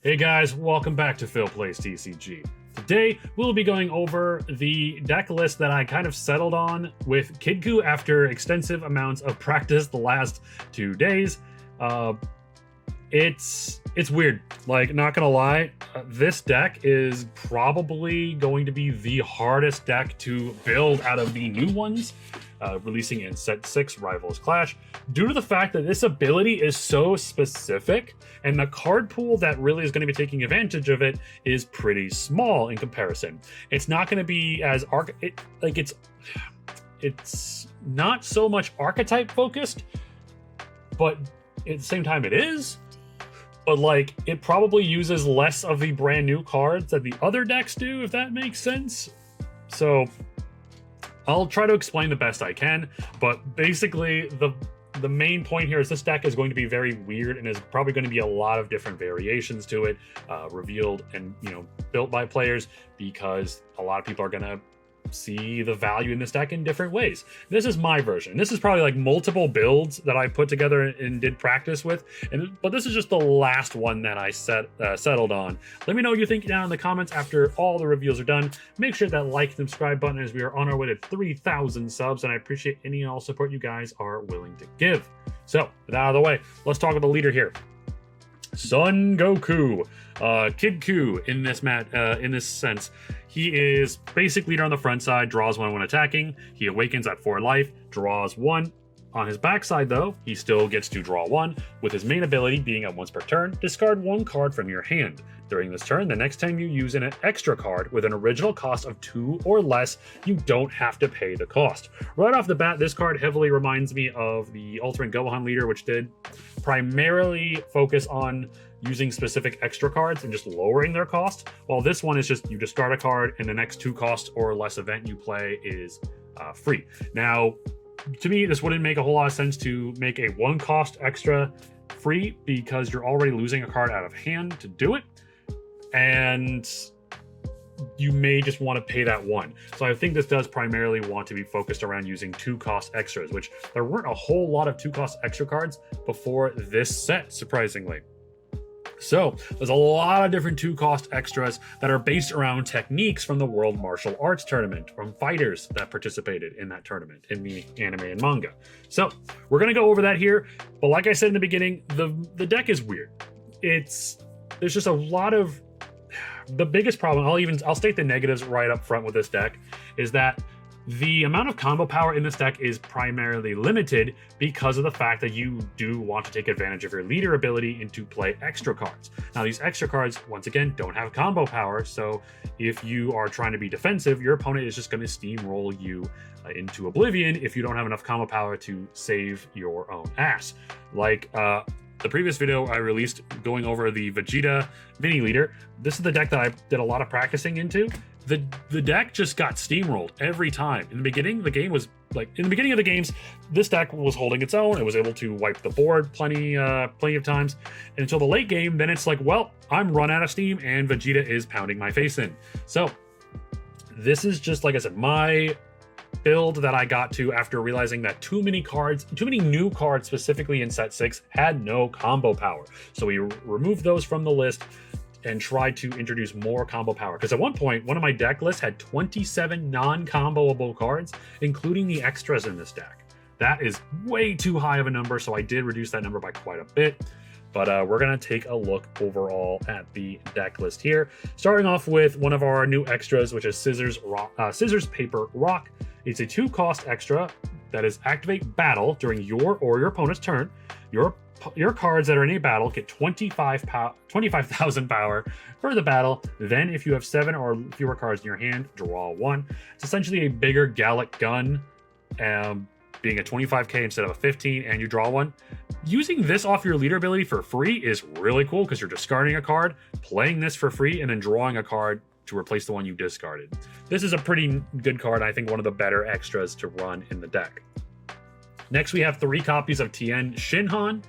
Hey guys, welcome back to Phil Plays TCG. Today, we'll be going over the deck list that I kind of settled on with Goku after extensive amounts of practice the last 2 days. It's weird. Like, not gonna lie, this deck is probably going to be the hardest deck to build out of the new ones, releasing in Set 6 Rivals Clash, due to the fact that this ability is so specific, and the card pool that really is going to be taking advantage of it is pretty small in comparison. It's not going to be as it's not so much archetype focused, but at the same time it is. But like, it probably uses less of the brand new cards that the other decks do, if that makes sense. So I'll try to explain the best I can, but basically the main point here is this deck is going to be very weird, and there's probably going to be a lot of different variations to it, revealed and built by players, because a lot of people are going to see the value in this deck in different ways. This is my version. This is probably like multiple builds that I put together and did practice with, but this is just the last one that I settled on. Let me know what you think down in the comments after all the reveals are done. Make sure that like and subscribe button, as we are on our way to 3,000 subs, and I appreciate any and all support you guys are willing to give. So with that out of the way, let's talk about the leader here. Son Goku, Kid Ku in this sense. He is basic leader on the front side, draws 1 when attacking. He awakens at 4 life, draws 1. On his backside though, he still gets to draw 1, with his main ability being at once per turn, discard 1 card from your hand. During this turn, the next time you use an extra card with an original cost of 2 or less, you don't have to pay the cost. Right off the bat, this card heavily reminds me of the Ultimate Gohan leader, which did primarily focus on using specific extra cards and just lowering their cost, while this one is just you discard a card and the next 2 cost or less event you play is free. Now, to me, this wouldn't make a whole lot of sense to make a 1 cost extra free, because you're already losing a card out of hand to do it, and you may just want to pay that 1. So I think this does primarily want to be focused around using 2 cost extras, which there weren't a whole lot of 2 cost extra cards before this set, surprisingly. So there's a lot of different 2 cost extras that are based around techniques from the World Martial Arts Tournament, from fighters that participated in that tournament in the anime and manga. So we're going to go over that here. But like I said in the beginning, the deck is weird. There's just a lot of, the biggest problem, I'll state the negatives right up front with this deck, is that the amount of combo power in this deck is primarily limited because of the fact that you do want to take advantage of your leader ability and to play extra cards. Now, these extra cards, once again, don't have combo power, so if you are trying to be defensive, your opponent is just going to steamroll you into oblivion if you don't have enough combo power to save your own ass. Like, the previous video I released going over the Vegeta mini leader, this is the deck that I did a lot of practicing into. The deck just got steamrolled every time. In the beginning, the game was like, in the beginning of the games, this deck was holding its own. It was able to wipe the board plenty of times. And until the late game, then it's like, well, I'm run out of steam and Vegeta is pounding my face in. So this is just, like I said, my build that I got to after realizing that too many new cards specifically in Set 6 had no combo power. So we removed those from the list and tried to introduce more combo power. Because at one point, one of my deck lists had 27 non-comboable cards, including the extras in this deck. That is way too high of a number, so I did reduce that number by quite a bit. But we're gonna take a look overall at the deck list here. Starting off with one of our new extras, which is Scissors, Paper, Rock. It's a 2 cost extra that is activate battle during your or your opponent's turn. Your cards that are in a battle get 25,000 power for the battle. Then if you have 7 or fewer cards in your hand, draw 1. It's essentially a bigger Gallic gun, being a 25k instead of a 15, and you draw 1. Using this off your leader ability for free is really cool, because you're discarding a card, playing this for free, and then drawing a card to replace the one you discarded. This is a pretty good card, I think one of the better extras to run in the deck. Next, we have 3 copies of Tien Shinhan.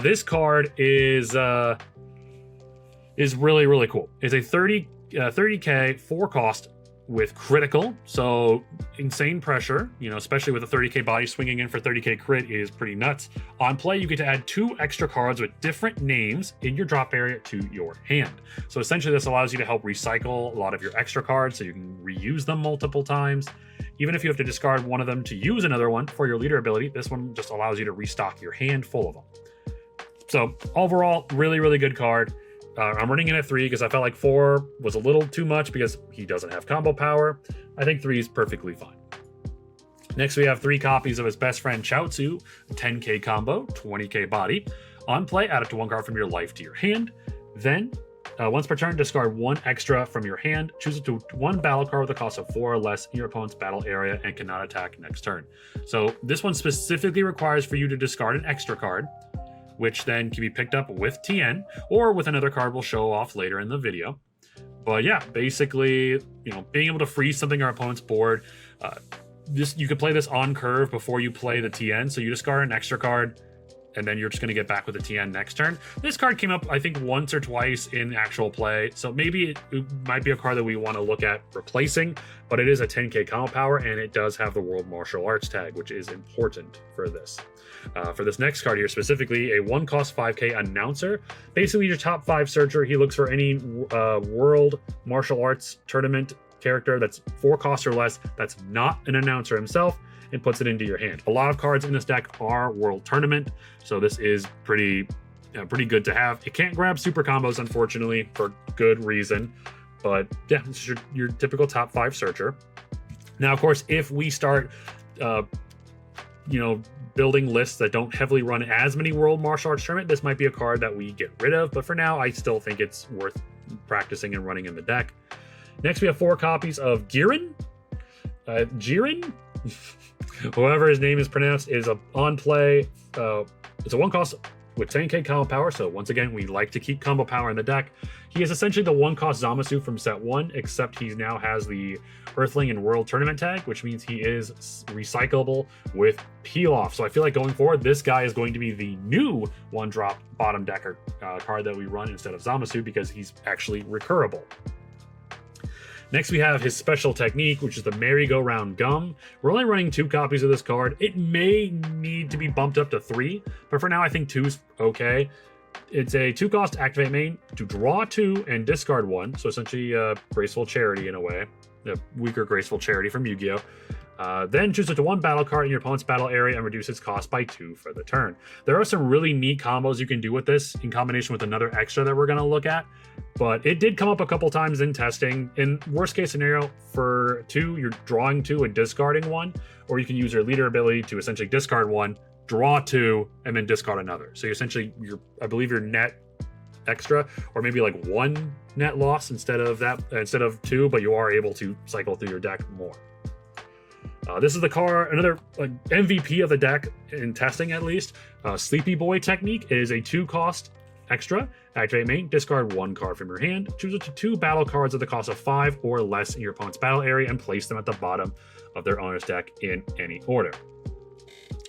This card is really, really cool. It's a 30k 4 cost with critical, so insane pressure, you know, especially with a 30k body, swinging in for 30k crit is pretty nuts. On play, you get to add 2 extra cards with different names in your drop area to your hand. So essentially this allows you to help recycle a lot of your extra cards so you can reuse them multiple times. Even if you have to discard one of them to use another one for your leader ability, this one just allows you to restock your hand full of them. So overall, really, really good card. I'm running in at 3 because I felt like 4 was a little too much because he doesn't have combo power. I think 3 is perfectly fine. Next, we have 3 copies of his best friend Chaozu, 10k combo, 20k body. On play, add up to 1 card from your life to your hand. Then, once per turn, discard 1 extra from your hand. Choose it to 1 battle card with a cost of 4 or less in your opponent's battle area and cannot attack next turn. So this one specifically requires for you to discard an extra card, which then can be picked up with TN or with another card we'll show off later in the video. But yeah, basically, you know, being able to freeze something on our opponent's board. You could play this on curve before you play the TN, so you discard an extra card, and then you're just going to get back with the TN next turn. This card came up, I think, once or twice in actual play, so maybe it might be a card that we want to look at replacing, but it is a 10k combo power, and it does have the World Martial Arts tag, which is important for this. For this next card here, specifically, a 1-cost 5k announcer. Basically, your top 5 searcher. He looks for any World Martial Arts tournament character that's 4 costs or less that's not an announcer himself, and puts it into your hand. A lot of cards in this deck are World Tournament, so this is pretty good to have. It can't grab super combos, unfortunately, for good reason, but yeah, this is your typical top 5 searcher. Now, of course, if we start, you know, building lists that don't heavily run as many World Martial Arts Tournament, this might be a card that we get rid of, but for now, I still think it's worth practicing and running in the deck. Next, we have 4 copies of Jiren. However his name is pronounced, is on play. It's a 1-cost with 10k combo power, so once again, we like to keep combo power in the deck. He is essentially the 1-cost Zamasu from set 1, except he now has the Earthling and World Tournament tag, which means he is recyclable with Peel Off. So I feel like going forward, this guy is going to be the new 1-drop bottom decker card that we run instead of Zamasu, because he's actually recurable. Next, we have his special technique, which is the Merry-Go-Round Gum. We're only running 2 copies of this card. It may need to be bumped up to 3, but for now, I think 2 is okay. It's a 2-cost activate main to draw 2 and discard 1, so essentially Graceful Charity in a way. A weaker Graceful Charity from Yu-Gi-Oh! Then choose it to 1 battle card in your opponent's battle area and reduce its cost by 2 for the turn. There are some really neat combos you can do with this in combination with another extra that we're going to look at, but it did come up a couple times in testing. In worst case scenario, for 2, you're drawing 2 and discarding 1, or you can use your leader ability to essentially discard 1, draw 2, and then discard another. So essentially, I believe your net extra, or maybe like 1 net loss instead of 2, but you are able to cycle through your deck more. This is the card, another MVP of the deck in testing at least. Sleepy Boy technique. It is a 2-cost extra. Activate main, discard 1 card from your hand. Choose it to 2 battle cards at the cost of 5 or less in your opponent's battle area and place them at the bottom of their owner's deck in any order.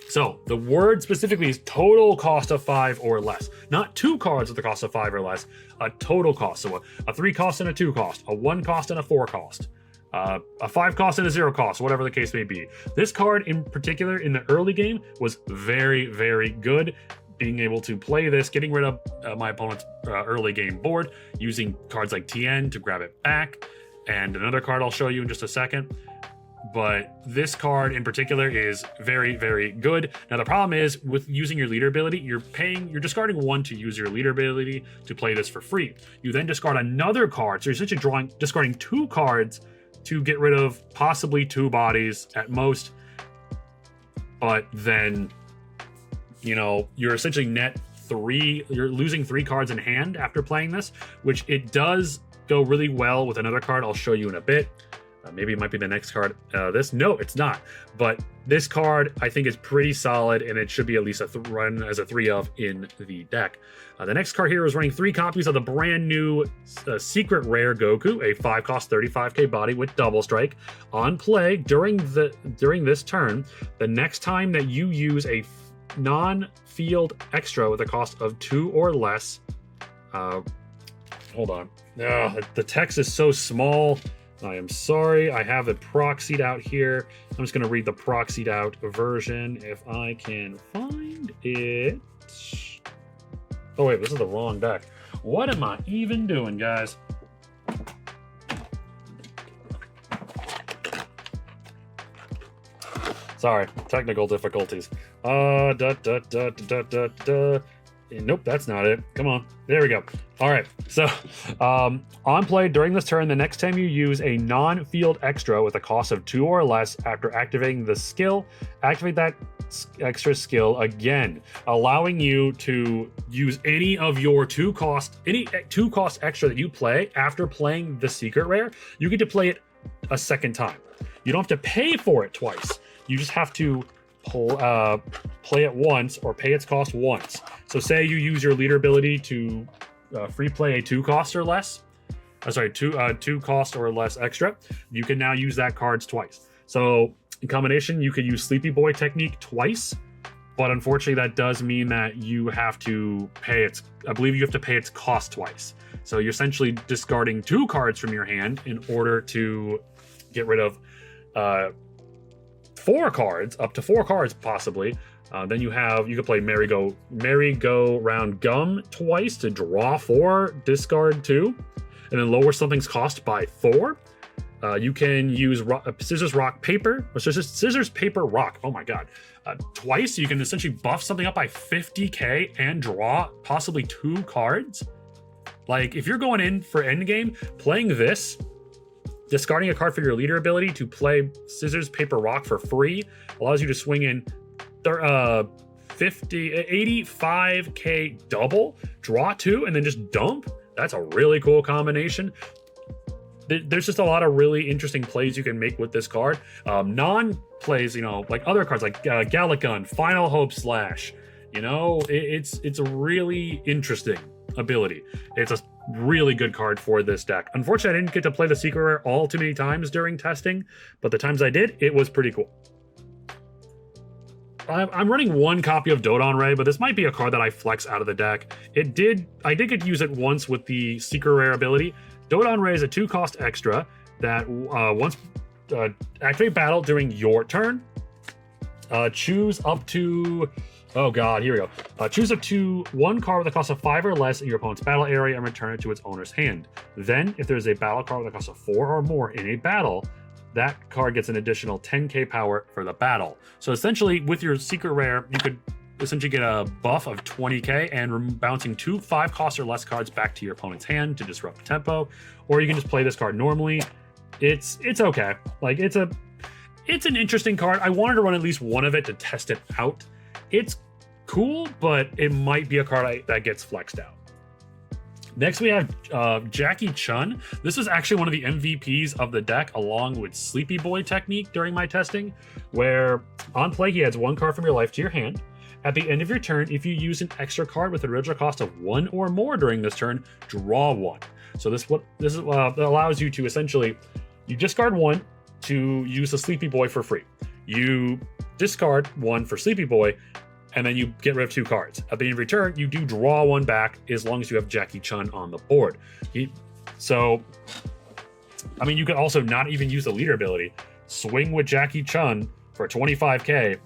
So the word specifically is total cost of 5 or less, not 2 cards at the cost of 5 or less, a total cost. So a 3 cost and a 2 cost, a 1 cost and a 4 cost. A 5 cost and a 0 cost, whatever the case may be. This card in particular in the early game was very, very good. Being able to play this, getting rid of my opponent's early game board, using cards like TN to grab it back, and another card I'll show you in just a second. But this card in particular is very, very good. Now the problem is with using your leader ability, you're discarding 1 to use your leader ability to play this for free. You then discard another card, so you're essentially discarding 2 cards to get rid of possibly 2 bodies at most, but then, you know, you're essentially net 3, you're losing 3 cards in hand after playing this, which it does go really well with another card I'll show you in a bit. Maybe it might be the next card. No, it's not. But this card, I think, is pretty solid, and it should be at least a run as a 3 of in the deck. The next card here is running 3 copies of the brand new Secret Rare Goku, a 5-cost 35k body with double strike. On play during this turn, the next time that you use a non-field extra with a cost of 2 or less, hold on. The text is so small. I am sorry. I have it proxied out here. I'm just going to read the proxied out version if I can find it. Oh, wait, this is the wrong deck. What am I even doing, guys? Sorry, technical difficulties. Nope, that's not it. Come on. There we go. All right. So, on play during this turn, the next time you use a non-field extra with a cost of 2 or less after activating the skill, activate that extra skill again, allowing you to use any of your two cost extra that you play after playing the secret rare. You get to play it a second time. You don't have to pay for it twice. You just have to play it once or pay its cost once. So say you use your leader ability to free play a 2 cost or less. Two cost or less extra. You can now use that cards twice. So in combination, you could use Sleepy Boy technique twice, but unfortunately that does mean that you have to pay I believe you have to pay its cost twice. So you're essentially discarding 2 cards from your hand in order to get rid of 4 cards, up to 4 cards possibly. Then you could play merry-go-round gum twice to draw 4, discard 2, and then lower something's cost by 4. You can use scissors paper rock. Oh my god. Twice. You can essentially buff something up by 50k and draw possibly 2 cards. Like if you're going in for endgame, playing this, discarding a card for your leader ability to play scissors paper rock for free allows you to swing in 85k double, draw 2, and then just dump. That's a really cool combination. There's just a lot of really interesting plays you can make with this card. Non-plays, like other cards like Galagun, Final Hope Slash. It's a really interesting ability. It's a really good card for this deck. Unfortunately, I didn't get to play the secret rare all too many times during testing, but the times I did, it was pretty cool. I'm running 1 copy of Dodon Ray, but this might be a card that I flex out of the deck. I did get to use it once with the secret rare ability. Dodon Ray is a 2 cost extra that once activate battle during your turn. Choose up to here we go. Choose up to 1 card with a cost of 5 or less in your opponent's battle area and return it to its owner's hand. Then, if there's a battle card with a cost of 4 or more in a battle, that card gets an additional 10k power for the battle. So essentially, with your secret rare, you could essentially get a buff of 20k and bouncing 2 5 cost or less cards back to your opponent's hand to disrupt tempo, or you can just play this card normally. It's okay. Like it's an interesting card. I wanted to run at least one of it to test it out. It's cool, but it might be a card that gets flexed out. Next, we have Jackie Chun. This was actually one of the MVPs of the deck, along with Sleepy Boy technique during my testing, where on play, he adds 1 card from your life to your hand. At the end of your turn, if you use an extra card with an original cost of 1 or more during this turn, draw 1. So this allows you to essentially, you discard 1 to use the Sleepy Boy for free. You discard 1 for Sleepy Boy, and then you get rid of 2 cards. At the end of your turn, you do draw 1 back as long as you have Jackie Chun on the board. You could also not even use the leader ability. Swing with Jackie Chun for 25k,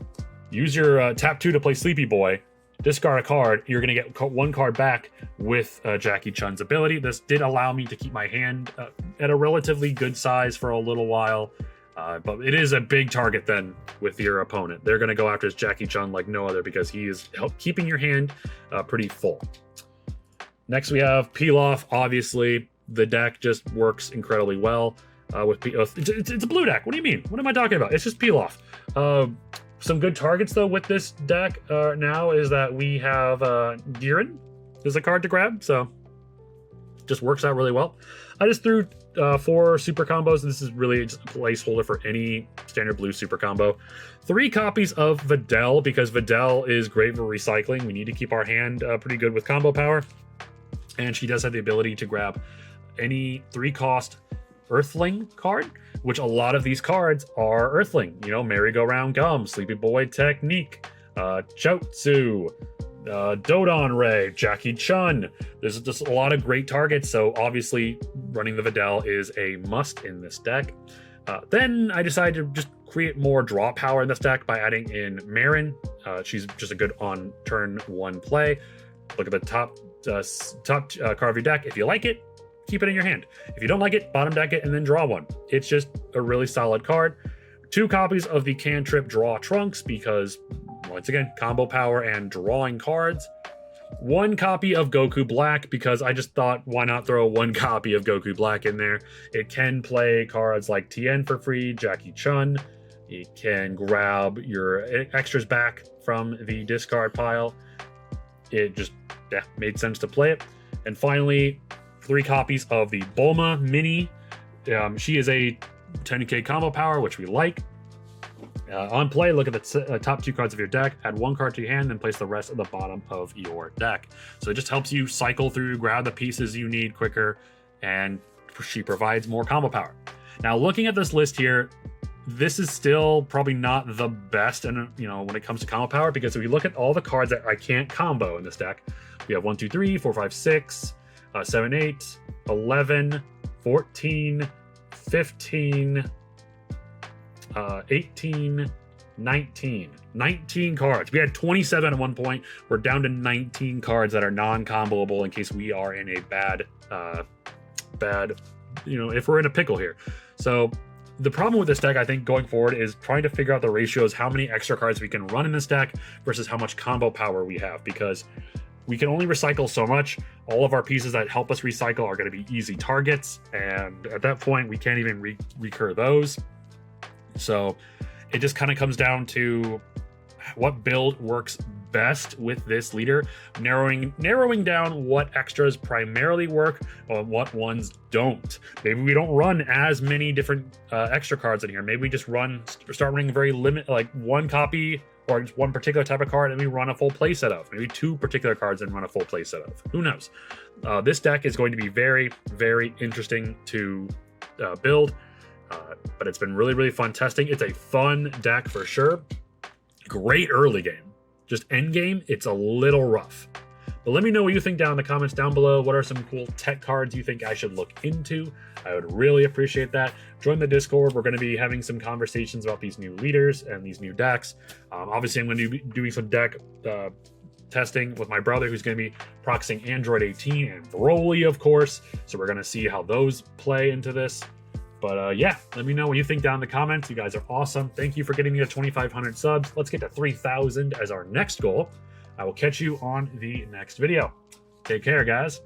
use your tap 2 to play Sleepy Boy, discard a card, you're going to get 1 card back with Jackie Chun's ability. This did allow me to keep my hand at a relatively good size for a little while. But it is a big target then with your opponent. They're going to go after his Jackie Chun like no other because he is keeping your hand pretty full. Next, we have Peel Off. Obviously, the deck just works incredibly well. It's a blue deck. What do you mean? What am I talking about? It's just Peel Off. Some good targets, though, with this deck now is that we have Giran is a card to grab, so just works out really well. I just threw 4 super combos. This is really just a placeholder for any standard blue super combo. 3 copies of Videl, because Videl is great for recycling. We need to keep our hand pretty good with combo power. And she does have the ability to grab any 3-cost Earthling card, which a lot of these cards are Earthling. Merry-Go-Round Gum, Sleepy Boy Technique, Chotsu, Dodon Ray, Jackie Chun. There's just a lot of great targets, so obviously running the Videl is a must in this deck. Then I decided to just create more draw power in this deck by adding in Marin. She's just a good on turn 1 play. Look at the top card of your deck. If you like it, keep it in your hand. If you don't like it, bottom deck it and then draw one. It's just a really solid card. 2 copies of the Cantrip Draw Trunks because, once again, combo power and drawing cards. 1 copy of Goku Black because I just thought, why not throw 1 copy of Goku Black in there? It can play cards like Tien for free, Jackie Chun. It can grab your extras back from the discard pile. It just made sense to play it. And finally, 3 copies of the Bulma Mini. She is a 10k combo power, which we like. On play, look at the top 2 cards of your deck, add 1 card to your hand, then place the rest at the bottom of your deck. So it just helps you cycle through, grab the pieces you need quicker, and she provides more combo power. Now, looking at this list here, this is still probably not the best, and when it comes to combo power, because if we look at all the cards that I can't combo in this deck, we have 1, 2, 3, 4, 5, 6, 7, 8, 11, 14, 15, 18, 19 cards. We had 27 at one point. We're down to 19 cards that are non-comboable in case we are in a bad, if we're in a pickle here. So the problem with this deck, I think, going forward is trying to figure out the ratios, how many extra cards we can run in this deck versus how much combo power we have, because we can only recycle so much. All of our pieces that help us recycle are going to be easy targets, and at that point, we can't even recur those. So it just kind of comes down to what build works best with this leader, narrowing down what extras primarily work or what ones don't. Maybe we don't run as many different extra cards in here. Maybe we just start running very like 1 copy or just 1 particular type of card and we run a full play set of. Maybe 2 particular cards and run a full play set of. Who knows? This deck is going to be very, very interesting to build. But it's been really, really fun testing. It's a fun deck for sure. Great early game. Just end game, it's a little rough. But let me know what you think down in the comments down below. What are some cool tech cards you think I should look into? I would really appreciate that. Join the Discord. We're going to be having some conversations about these new leaders and these new decks. Obviously, I'm going to be doing some deck testing with my brother, who's going to be proxying Android 18 and Broly, of course. So we're going to see how those play into this. But yeah, let me know what you think down in the comments. You guys are awesome. Thank you for getting me to 2,500 subs. Let's get to 3,000 as our next goal. I will catch you on the next video. Take care, guys.